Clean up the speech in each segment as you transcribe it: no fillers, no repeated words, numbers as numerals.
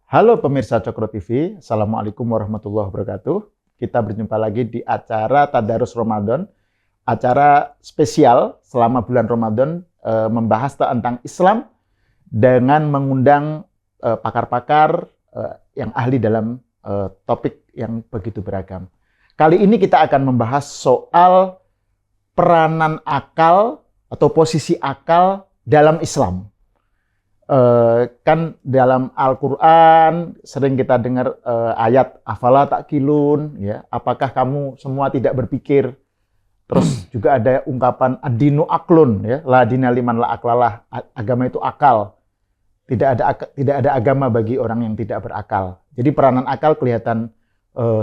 Halo pemirsa Cokro TV, Assalamualaikum warahmatullahi wabarakatuh. Kita berjumpa lagi di acara Tadarus Ramadan, acara spesial selama bulan Ramadan membahas tentang Islam dengan mengundang pakar-pakar yang ahli dalam topik yang begitu beragam. Kali ini kita akan membahas soal peranan akal atau posisi akal dalam Islam. Kan dalam Al-Quran sering kita dengar ayat afala ta'qilun, ya, apakah kamu semua tidak berpikir. Terus juga ada ungkapan ad-dinu aqlun, ya, la dina liman la aqlalah, agama itu akal. Tidak ada agama bagi orang yang tidak berakal. Jadi peranan akal kelihatan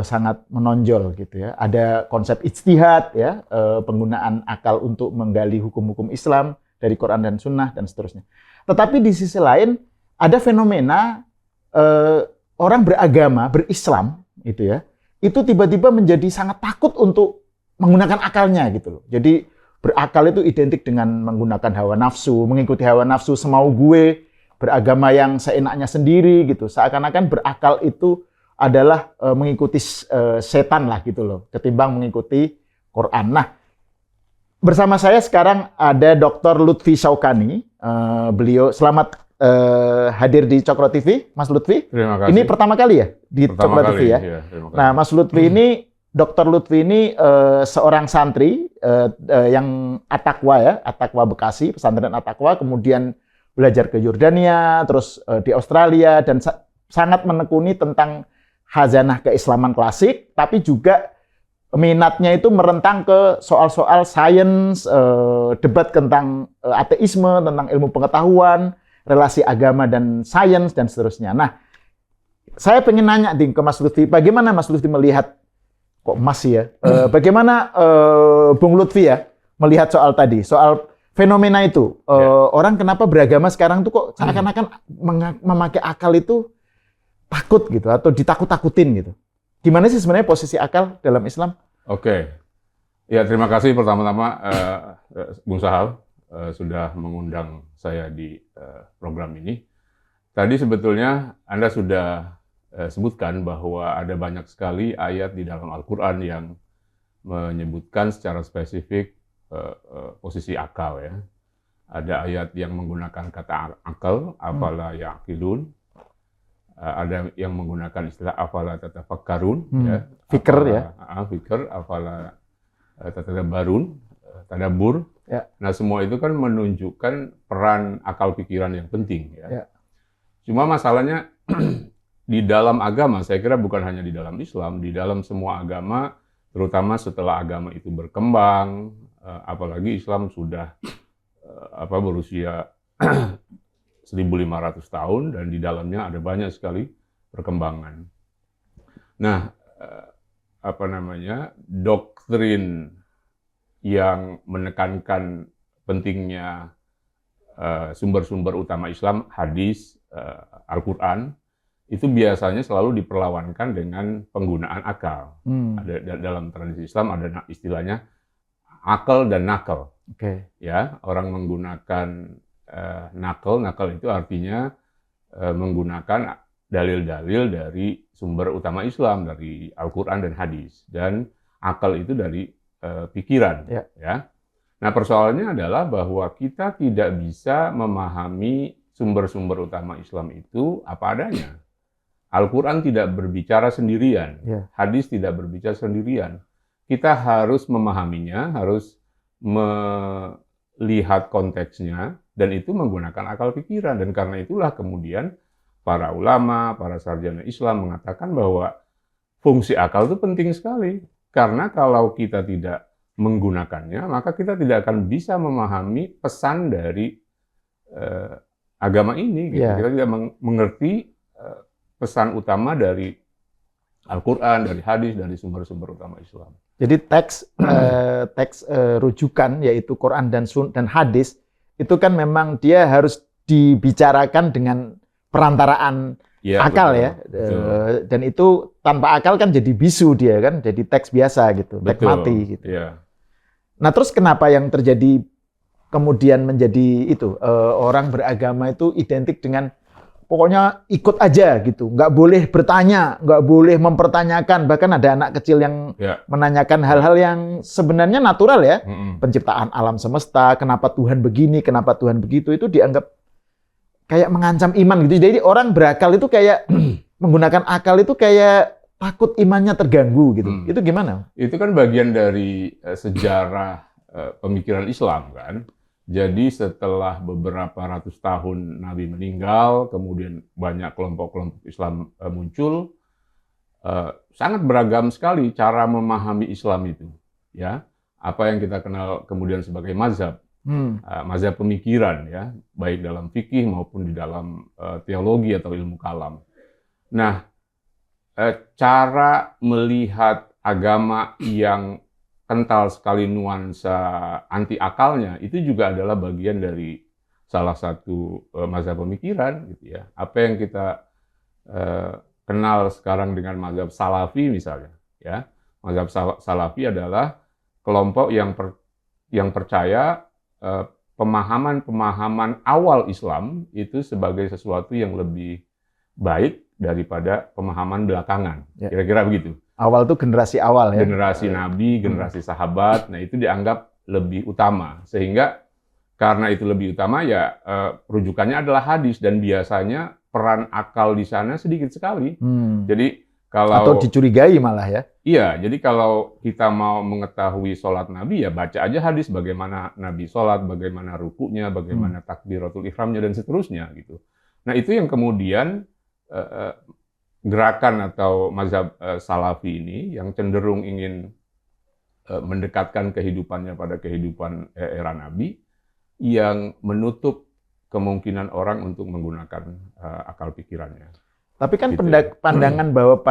sangat menonjol gitu, ya. Ada konsep ijtihad, ya, penggunaan akal untuk menggali hukum-hukum Islam dari Quran dan Sunnah dan seterusnya. Tetapi di sisi lain ada fenomena orang beragama, berislam, gitu ya, itu tiba-tiba menjadi sangat takut untuk menggunakan akalnya gitu loh. Jadi berakal itu identik dengan menggunakan hawa nafsu, mengikuti hawa nafsu semau gue, beragama yang seenaknya sendiri gitu. Seakan-akan berakal itu adalah mengikuti setan lah gitu loh, ketimbang mengikuti Quran. Nah, bersama saya sekarang ada Dr. Lutfi Syaukani. Beliau selamat hadir di Cokro TV, Mas Lutfi. Terima kasih. Ini pertama kali ya di Cokro TV ya. Iya, nah, Mas Lutfi ini, Dr. Lutfi ini seorang santri yang At-Taqwa ya, At-Taqwa Bekasi, pesantren At-Taqwa, kemudian belajar ke Yordania, terus di Australia dan sangat menekuni tentang khazanah keislaman klasik, tapi juga minatnya itu merentang ke soal-soal sains, debat tentang ateisme, tentang ilmu pengetahuan, relasi agama dan sains, dan seterusnya. Nah, saya pengen nanya ke Mas Lutfi, bagaimana Mas Lutfi melihat, kok Mas ya, bagaimana Bung Lutfi ya, melihat soal tadi, soal fenomena itu. Orang kenapa beragama sekarang tuh kok seakan-akan memakai akal itu takut gitu, atau ditakut-takutin gitu. Gimana sih sebenarnya posisi akal dalam Islam? Oke. Ya, terima kasih pertama-tama Bung Sahal sudah mengundang saya di program ini. Tadi sebetulnya Anda sudah sebutkan bahwa ada banyak sekali ayat di dalam Al-Quran yang menyebutkan secara spesifik posisi akal ya. Ada ayat yang menggunakan kata akal, afala ya'qilun. Ada yang menggunakan istilah afala tatafakkarun, ya. Fikr ya. Fikr, afala tatadabbarun, tadabbur. Ya. Nah, semua itu kan menunjukkan peran akal pikiran yang penting. Ya. Ya. Cuma masalahnya di dalam agama, saya kira bukan hanya di dalam Islam, di dalam semua agama, terutama setelah agama itu berkembang, apalagi Islam sudah berusia 1.500 tahun dan di dalamnya ada banyak sekali perkembangan. Nah, doktrin yang menekankan pentingnya sumber-sumber utama Islam, hadis, Al-Quran, itu biasanya selalu diperlawankan dengan penggunaan akal. Ada dalam tradisi Islam ada istilahnya akal dan nakal. Ya, orang menggunakan nakal itu artinya menggunakan dalil-dalil dari sumber utama Islam, dari Al-Quran dan hadis. Dan akal itu dari pikiran. Ya. Nah, persoalannya adalah bahwa kita tidak bisa memahami sumber-sumber utama Islam itu apa adanya. Al-Quran tidak berbicara sendirian, hadis tidak berbicara sendirian. Kita harus memahaminya, harus melihat konteksnya, dan itu menggunakan akal pikiran. Dan karena itulah kemudian para ulama, para sarjana Islam mengatakan bahwa fungsi akal itu penting sekali. Karena kalau kita tidak menggunakannya, maka kita tidak akan bisa memahami pesan dari agama ini. Gitu. Kita tidak mengerti pesan utama dari Al-Quran, dari hadis, dari sumber-sumber utama Islam. Jadi teks rujukan, yaitu Quran dan hadis, itu kan memang dia harus dibicarakan dengan perantaraan akal, betul, ya. Betul. Dan itu tanpa akal kan jadi bisu dia kan, jadi teks biasa gitu, teks mati gitu. Yeah. Nah, terus kenapa yang terjadi kemudian menjadi itu orang beragama itu identik dengan pokoknya ikut aja gitu, nggak boleh bertanya, nggak boleh mempertanyakan. Bahkan ada anak kecil yang menanyakan hal-hal yang sebenarnya natural ya, penciptaan alam semesta, kenapa Tuhan begini, kenapa Tuhan begitu, itu dianggap kayak mengancam iman gitu. Jadi orang berakal itu kayak menggunakan akal itu kayak takut imannya terganggu gitu. Itu gimana? Itu kan bagian dari sejarah pemikiran Islam kan. Jadi setelah beberapa ratus tahun Nabi meninggal, kemudian banyak kelompok-kelompok Islam muncul, sangat beragam sekali cara memahami Islam itu. Ya, apa yang kita kenal kemudian sebagai mazhab, mazhab pemikiran, ya, baik dalam fikih maupun di dalam teologi atau ilmu kalam. Nah, cara melihat agama yang kental sekali nuansa anti akalnya itu juga adalah bagian dari salah satu mazhab pemikiran gitu ya. Apa yang kita kenal sekarang dengan mazhab Salafi misalnya ya. Mazhab Salafi adalah kelompok yang percaya pemahaman awal Islam itu sebagai sesuatu yang lebih baik daripada pemahaman belakangan. Kira-kira begitu. Awal itu generasi awal ya. Generasi Nabi, generasi sahabat, nah itu dianggap lebih utama. Sehingga karena itu lebih utama ya rujukannya adalah hadis dan biasanya peran akal di sana sedikit sekali. Jadi kalau atau dicurigai malah ya. Iya, jadi kalau kita mau mengetahui sholat Nabi ya baca aja hadis bagaimana Nabi sholat, bagaimana rukunya, bagaimana takbiratul ihramnya dan seterusnya gitu. Nah itu yang kemudian gerakan atau mazhab Salafi ini yang cenderung ingin mendekatkan kehidupannya pada kehidupan era Nabi yang menutup kemungkinan orang untuk menggunakan akal pikirannya. Tapi kan gitu pandangan bahwa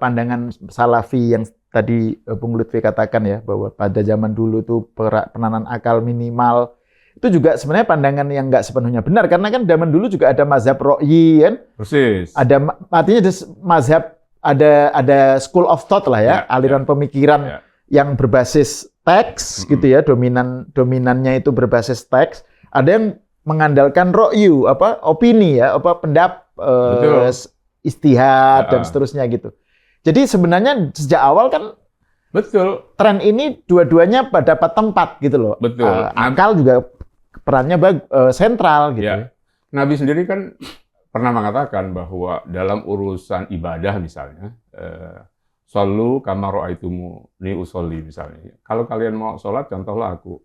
pandangan Salafi yang tadi Bung Lutfi katakan ya, bahwa pada zaman dulu tuh penanaman akal minimal, itu juga sebenarnya pandangan yang nggak sepenuhnya benar, karena kan zaman dulu juga ada mazhab Ro'yi kan. Persis. Artinya ada mazhab, ada school of thought lah ya, aliran pemikiran yang berbasis teks gitu ya, dominannya itu berbasis teks. Ada yang mengandalkan Ro'yu, opini ya, istihad dan seterusnya gitu. Jadi sebenarnya sejak awal kan tren ini dua-duanya dapat tempat gitu loh. Akal juga perannya sentral gitu. Ya. Nabi sendiri kan pernah mengatakan bahwa dalam urusan ibadah misalnya, shollu kama ra'aitumuni usolli misalnya. Kalau kalian mau sholat, contohlah aku.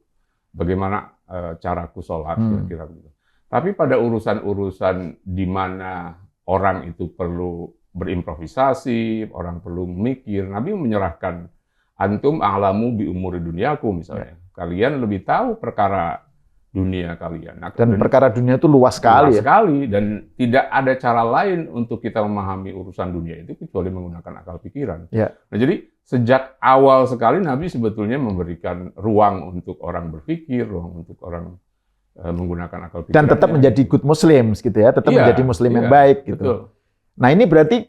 Bagaimana caraku sholat, kira-kira begitu. Tapi pada urusan-urusan di mana orang itu perlu berimprovisasi, orang perlu memikir, Nabi menyerahkan antum a'lamu bi umuri dunyaku misalnya. Kalian lebih tahu perkara dunia kalian. Dan perkara dunia itu luas sekali. Luas sekali dan tidak ada cara lain untuk kita memahami urusan dunia itu kecuali menggunakan akal pikiran. Ya. Nah, jadi sejak awal sekali Nabi sebetulnya memberikan ruang untuk orang berpikir, ruang untuk orang menggunakan akal pikiran. Dan tetap menjadi good Muslim gitu ya, tetap menjadi Muslim yang baik gitu. Betul. Nah ini berarti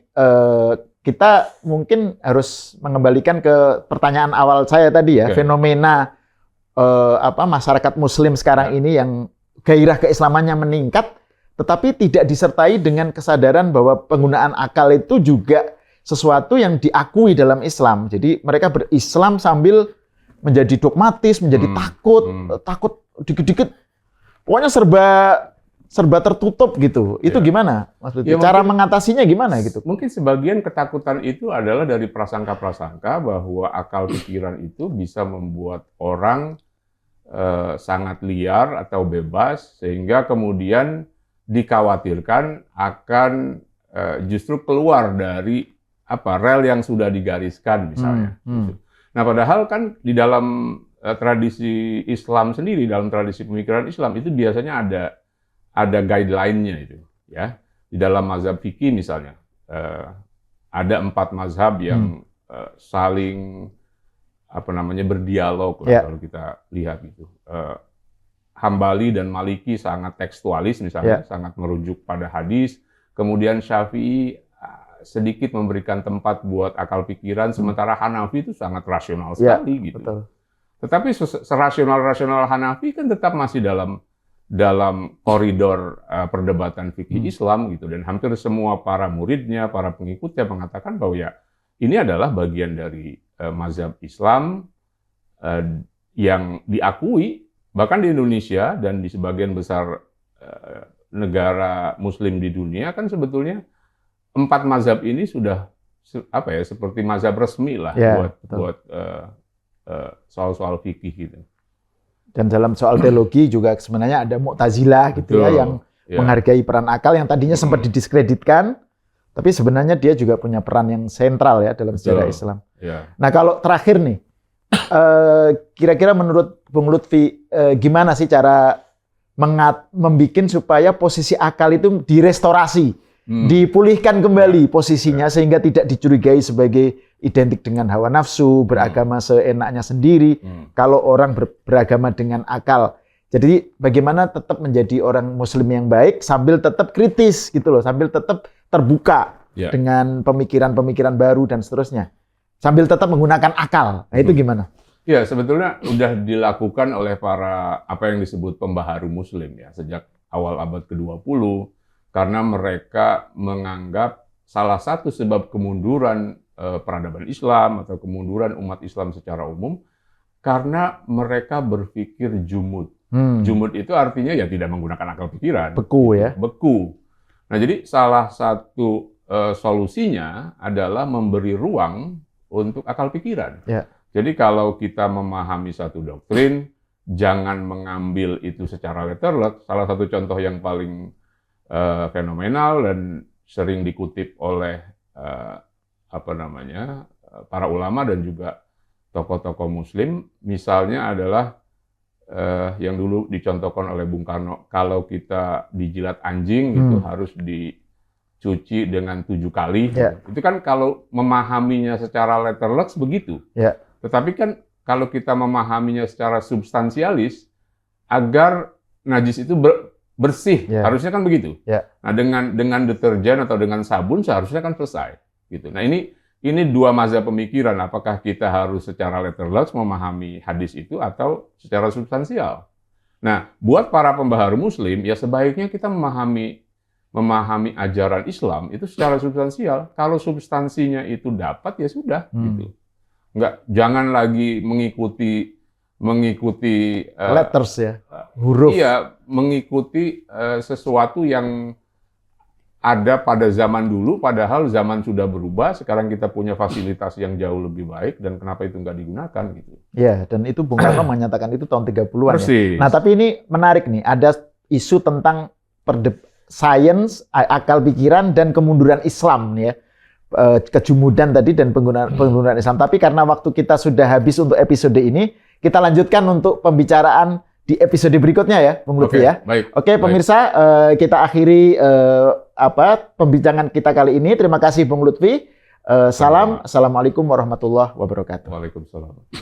kita mungkin harus mengembalikan ke pertanyaan awal saya tadi ya, fenomena masyarakat Muslim sekarang ini yang gairah keislamannya meningkat, tetapi tidak disertai dengan kesadaran bahwa penggunaan akal itu juga sesuatu yang diakui dalam Islam. Jadi mereka berislam sambil menjadi dogmatis, menjadi takut dikit-dikit, pokoknya serba tertutup gitu. Itu gimana, Mas Lutfi? Cara mengatasinya gimana gitu? Mungkin sebagian ketakutan itu adalah dari prasangka-prasangka bahwa akal pikiran itu bisa membuat orang sangat liar atau bebas, sehingga kemudian dikhawatirkan akan justru keluar dari rel yang sudah digariskan misalnya. Gitu. Nah, padahal kan di dalam tradisi Islam sendiri, dalam tradisi pemikiran Islam itu biasanya ada guideline-nya itu, ya. Di dalam mazhab fikih misalnya, ada 4 mazhab yang saling berdialog kalau kita lihat gitu. Hambali dan Maliki sangat tekstualis misalnya, sangat merujuk pada hadis. Kemudian Syafi'i sedikit memberikan tempat buat akal pikiran, sementara Hanafi itu sangat rasional sekali gitu. Betul. Tetapi serasional-rasional Hanafi kan tetap masih dalam dalam koridor perdebatan fikih Islam gitu, dan hampir semua para muridnya, para pengikutnya mengatakan bahwa ya ini adalah bagian dari mazhab Islam yang diakui bahkan di Indonesia dan di sebagian besar negara Muslim di dunia. Kan sebetulnya 4 mazhab ini sudah seperti mazhab resmi lah buat soal-soal fikih gitu. Dan dalam soal teologi juga sebenarnya ada Mu'tazilah gitu ya, yang menghargai peran akal yang tadinya sempat didiskreditkan, tapi sebenarnya dia juga punya peran yang sentral ya dalam sejarah Islam. Nah, kalau terakhir nih, kira-kira menurut Bung Lutfi gimana sih cara membikin supaya posisi akal itu direstorasi, dipulihkan kembali posisinya sehingga tidak dicurigai sebagai identik dengan hawa nafsu, beragama seenaknya sendiri, kalau orang beragama dengan akal. Jadi bagaimana tetap menjadi orang muslim yang baik sambil tetap kritis gitu loh, sambil tetap terbuka dengan pemikiran-pemikiran baru dan seterusnya. Sambil tetap menggunakan akal. Nah, itu gimana? Ya, sebetulnya sudah dilakukan oleh para apa yang disebut pembaharu muslim ya sejak awal abad ke-20, karena mereka menganggap salah satu sebab kemunduran peradaban Islam atau kemunduran umat Islam secara umum karena mereka berpikir jumud. Jumud itu artinya ya tidak menggunakan akal pikiran. Beku ya. Beku. Nah, jadi salah satu solusinya adalah memberi ruang untuk akal pikiran. Ya. Jadi kalau kita memahami satu doktrin, jangan mengambil itu secara letterlek. Salah satu contoh yang paling fenomenal dan sering dikutip oleh para ulama dan juga tokoh-tokoh muslim, misalnya adalah yang dulu dicontohkan oleh Bung Karno, kalau kita dijilat anjing itu harus dicuci dengan 7 kali. Itu kan kalau memahaminya secara letterlek begitu. Tetapi kan kalau kita memahaminya secara substansialis, agar najis itu bersih, harusnya kan begitu. Nah, dengan deterjen atau dengan sabun seharusnya kan selesai. Gitu. Nah, ini 2 mazhab pemikiran. Apakah kita harus secara letterlek memahami hadis itu atau secara substansial? Nah, buat para pembaharu muslim, ya sebaiknya kita memahami ajaran Islam itu secara substansial. Kalau substansinya itu dapat, ya sudah. Gitu. Jangan lagi mengikuti letters ya, huruf. Iya, mengikuti sesuatu yang ada pada zaman dulu, padahal zaman sudah berubah, sekarang kita punya fasilitas yang jauh lebih baik, dan kenapa itu nggak digunakan gitu. Ya, dan itu Bung Karno menyatakan itu tahun 30-an ya. Persis. Nah, tapi ini menarik nih, ada isu tentang sains, akal pikiran, dan kemunduran Islam nih ya. Kejumudan tadi dan penggunaan Islam. Tapi karena waktu kita sudah habis untuk episode ini, kita lanjutkan untuk pembicaraan di episode berikutnya ya, Bung Lutfi ya. Baik. Oke, pemirsa, kita akhiri pembincangan kita kali ini. Terima kasih Bung Lutfi. Assalamualaikum warahmatullahi wabarakatuh. Waalaikumsalam.